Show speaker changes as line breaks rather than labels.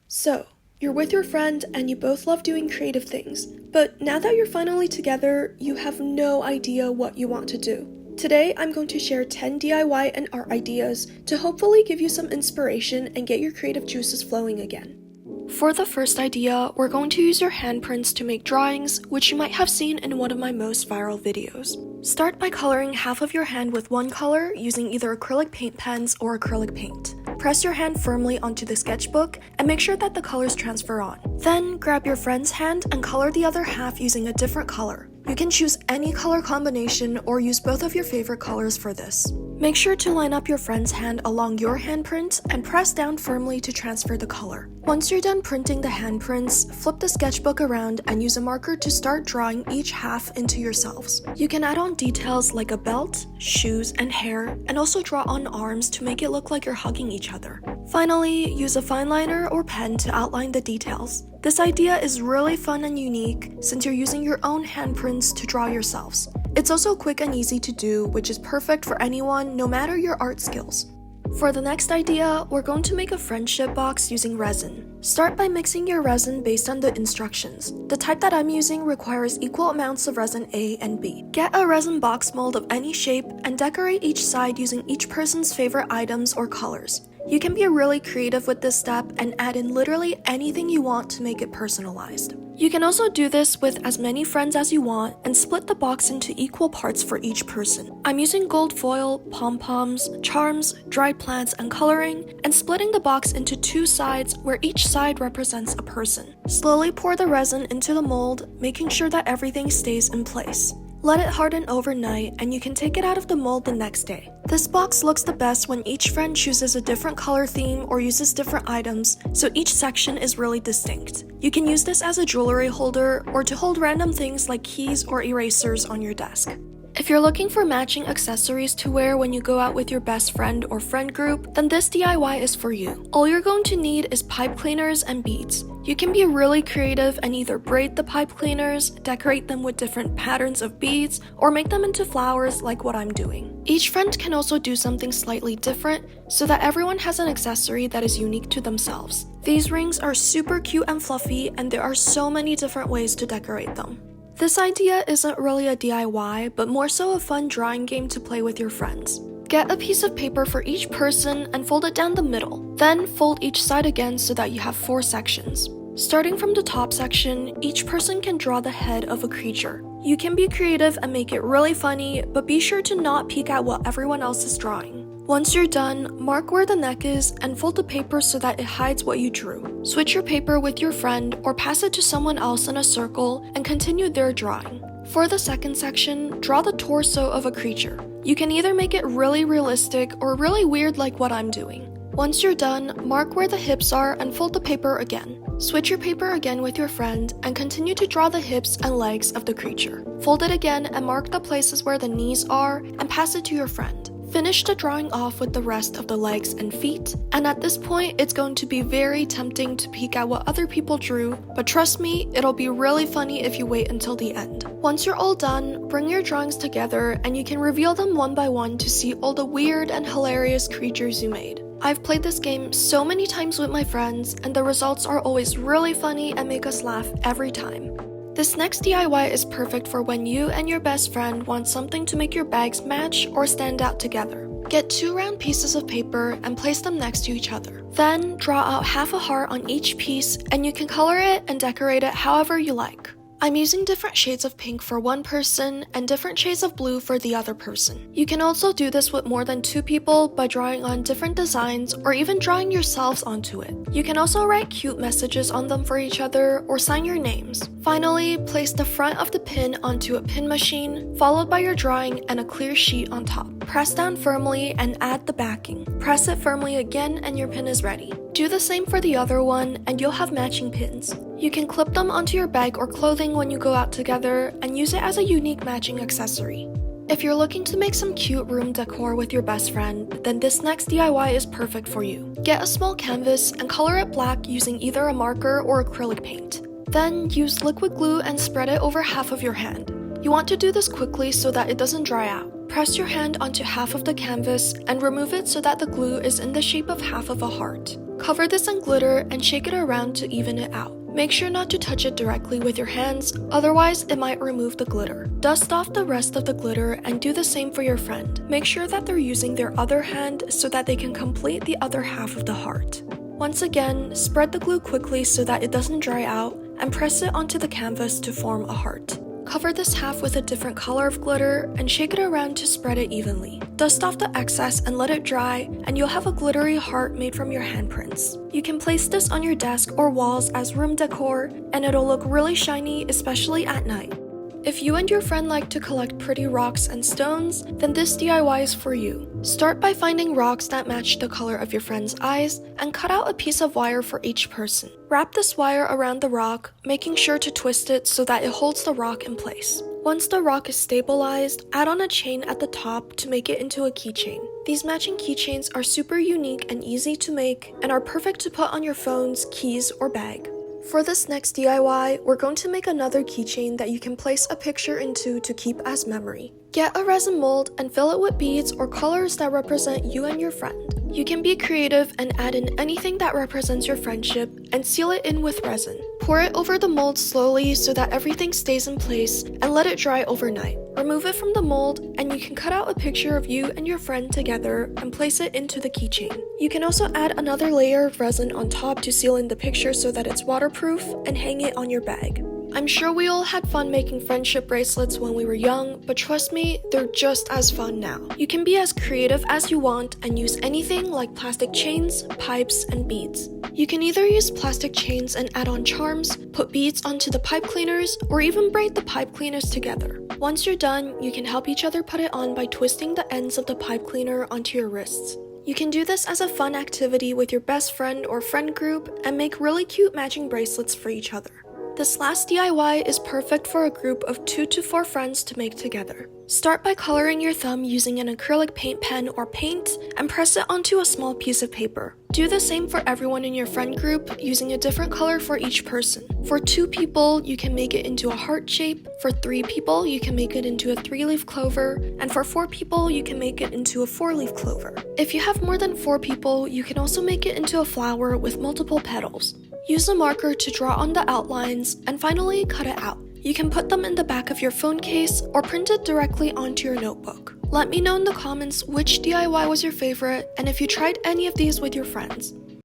So, you're with your friend and you both love doing creative things, but now that you're finally together, you have no idea what you want to do. Today, I'm going to share 10 DIY and art ideas to hopefully give you some inspiration and get your creative juices flowing again. For the first idea, we're going to use your handprints to make drawings, which you might have seen in one of my most viral videos. Start by coloring half of your hand with one color using either acrylic paint pens or acrylic paint. Press your hand firmly onto the sketchbook and make sure that the colors transfer on. Then grab your friend's hand and color the other half using a different color. You can choose any color combination or use both of your favorite colors for this. Make sure to line up your friend's hand along your handprint and press down firmly to transfer the color. Once you're done printing the handprints, flip the sketchbook around and use a marker to start drawing each half into yourselves. You can add on details like a belt, shoes, and hair, and also draw on arms to make it look like you're hugging each other. Finally, use a fine liner or pen to outline the details. This idea is really fun and unique since you're using your own handprints to draw yourselves. It's also quick and easy to do, which is perfect for anyone, no matter your art skills. For the next idea, we're going to make a friendship box using resin. Start by mixing your resin based on the instructions. The type that I'm using requires equal amounts of resin A and B. Get a resin box mold of any shape and decorate each side using each person's favorite items or colors. You can be really creative with this step and add in literally anything you want to make it personalized. You can also do this with as many friends as you want and split the box into equal parts for each person. I'm using gold foil, pom-poms, charms, dried plants, and coloring, and splitting the box into two sides where each side represents a person. Slowly pour the resin into the mold, making sure that everything stays in place. Let it harden overnight and you can take it out of the mold the next day. This box looks the best when each friend chooses a different color theme or uses different items, so each section is really distinct. You can use this as a jewelry holder or to hold random things like keys or erasers on your desk. If you're looking for matching accessories to wear when you go out with your best friend or friend group, then this DIY is for you. All you're going to need is pipe cleaners and beads. You can be really creative and either braid the pipe cleaners, decorate them with different patterns of beads, or make them into flowers like what I'm doing. Each friend can also do something slightly different so that everyone has an accessory that is unique to themselves. These rings are super cute and fluffy, and there are so many different ways to decorate them. This idea isn't really a DIY, but more so a fun drawing game to play with your friends. Get a piece of paper for each person and fold it down the middle. Then fold each side again so that you have 4 sections. Starting from the top section, each person can draw the head of a creature. You can be creative and make it really funny, but be sure to not peek at what everyone else is drawing. Once you're done, mark where the neck is and fold the paper so that it hides what you drew. Switch your paper with your friend or pass it to someone else in a circle and continue their drawing. For the second section, draw the torso of a creature. You can either make it really realistic or really weird like what I'm doing. Once you're done, mark where the hips are and fold the paper again. Switch your paper again with your friend and continue to draw the hips and legs of the creature. Fold it again and mark the places where the knees are and pass it to your friend. Finish the drawing off with the rest of the legs and feet, and at this point it's going to be very tempting to peek at what other people drew, but trust me, it'll be really funny if you wait until the end. Once you're all done, bring your drawings together and you can reveal them one by one to see all the weird and hilarious creatures you made. I've played this game so many times with my friends, and the results are always really funny and make us laugh every time. This next DIY is perfect for when you and your best friend want something to make your bags match or stand out together. Get 2 round pieces of paper and place them next to each other. Then draw out half a heart on each piece and you can color it and decorate it however you like. I'm using different shades of pink for one person and different shades of blue for the other person. You can also do this with more than 2 people by drawing on different designs or even drawing yourselves onto it. You can also write cute messages on them for each other or sign your names. Finally, place the front of the pin onto a pin machine, followed by your drawing and a clear sheet on top. Press down firmly and add the backing. Press it firmly again and your pin is ready. Do the same for the other one and you'll have matching pins. You can clip them onto your bag or clothing when you go out together and use it as a unique matching accessory. If you're looking to make some cute room decor with your best friend, then this next DIY is perfect for you. Get a small canvas and color it black using either a marker or acrylic paint. Then use liquid glue and spread it over half of your hand. You want to do this quickly so that it doesn't dry out. Press your hand onto half of the canvas and remove it so that the glue is in the shape of half of a heart. Cover this in glitter and shake it around to even it out. Make sure not to touch it directly with your hands, otherwise it might remove the glitter. Dust off the rest of the glitter and do the same for your friend. Make sure that they're using their other hand so that they can complete the other half of the heart. Once again, spread the glue quickly so that it doesn't dry out and press it onto the canvas to form a heart. Cover this half with a different color of glitter and shake it around to spread it evenly. Dust off the excess and let it dry, and you'll have a glittery heart made from your handprints. You can place this on your desk or walls as room decor, and it'll look really shiny, especially at night. If you and your friend like to collect pretty rocks and stones, then this DIY is for you. Start by finding rocks that match the color of your friend's eyes and cut out a piece of wire for each person. Wrap this wire around the rock, making sure to twist it so that it holds the rock in place. Once the rock is stabilized, add on a chain at the top to make it into a keychain. These matching keychains are super unique and easy to make and are perfect to put on your phones, keys, or bag. For this next DIY, we're going to make another keychain that you can place a picture into to keep as memory. Get a resin mold and fill it with beads or colors that represent you and your friend. You can be creative and add in anything that represents your friendship and seal it in with resin. Pour it over the mold slowly so that everything stays in place and let it dry overnight. Remove it from the mold and you can cut out a picture of you and your friend together and place it into the keychain. You can also add another layer of resin on top to seal in the picture so that it's waterproof and hang it on your bag. I'm sure we all had fun making friendship bracelets when we were young, but trust me, they're just as fun now. You can be as creative as you want and use anything like plastic chains, pipes, and beads. You can either use plastic chains and add on charms, put beads onto the pipe cleaners, or even braid the pipe cleaners together. Once you're done, you can help each other put it on by twisting the ends of the pipe cleaner onto your wrists. You can do this as a fun activity with your best friend or friend group and make really cute matching bracelets for each other. This last DIY is perfect for a group of 2 to 4 friends to make together. Start by coloring your thumb using an acrylic paint pen or paint and press it onto a small piece of paper. Do the same for everyone in your friend group using a different color for each person. For 2 people, you can make it into a heart shape. For 3 people, you can make it into a 3-leaf clover. And for 4 people, you can make it into a 4-leaf clover. If you have more than 4 people, you can also make it into a flower with multiple petals. Use a marker to draw on the outlines, and finally cut it out. You can put them in the back of your phone case or print it directly onto your notebook. Let me know in the comments which DIY was your favorite and if you tried any of these with your friends.